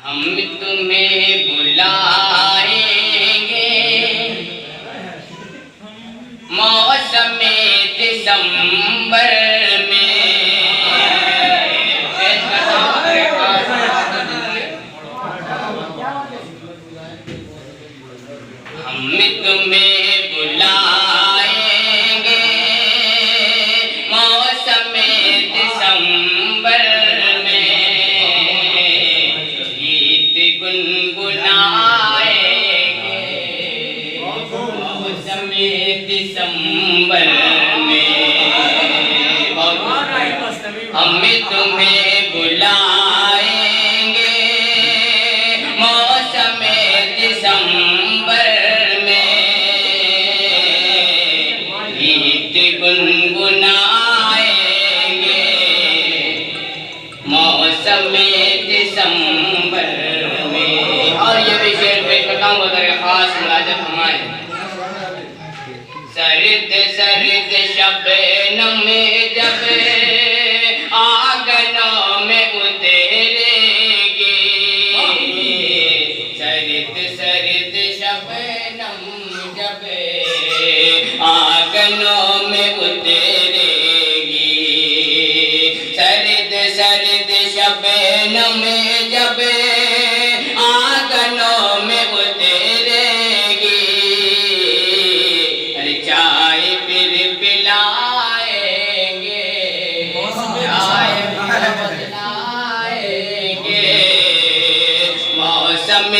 हम तुम्हें बुलाएंगे मौसम दिसंबर में। हम तुम्हें बुलाएंगे मौसम दिसंबर में, गीत गुनगुनाएंगे मौसम दिसंबर में। हम तुम्हें बुलाएंगे मौसम दिसंबर में, गीत गुनगुनाएंगे मौसम दिसंबर में। और ये भी शेर पेश करता हूँ, बहुत खास मुलाज़त फरमाएं। सर्द सर्द शबनम जब आंगनों में उतरेगी, सर्द सर्द शबनम जब आंगनों में उतरेगी, सर्द सर्द शबनम जब आंगनों में उतरेगी, अरे चाय फिर पिलाएंगे, चाय फिर बदलाएंगे मौसम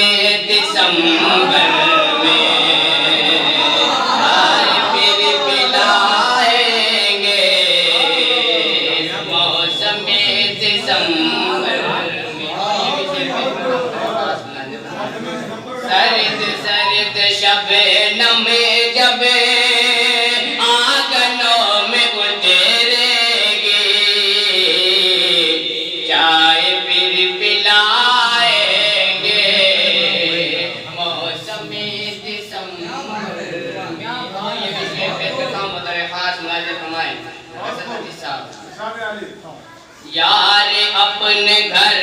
दिसंबर में, चाय फिर पिलाएंगे मौसम दिसंबर में। सर्द सर्द शबनम जब आंगनों में उतरेगी, चाय फिर पिलाएंगे मौसम दिसंबर में। ये विषय पे काम होता है, खास मुलाज़त फरमाएं। यार अपने घर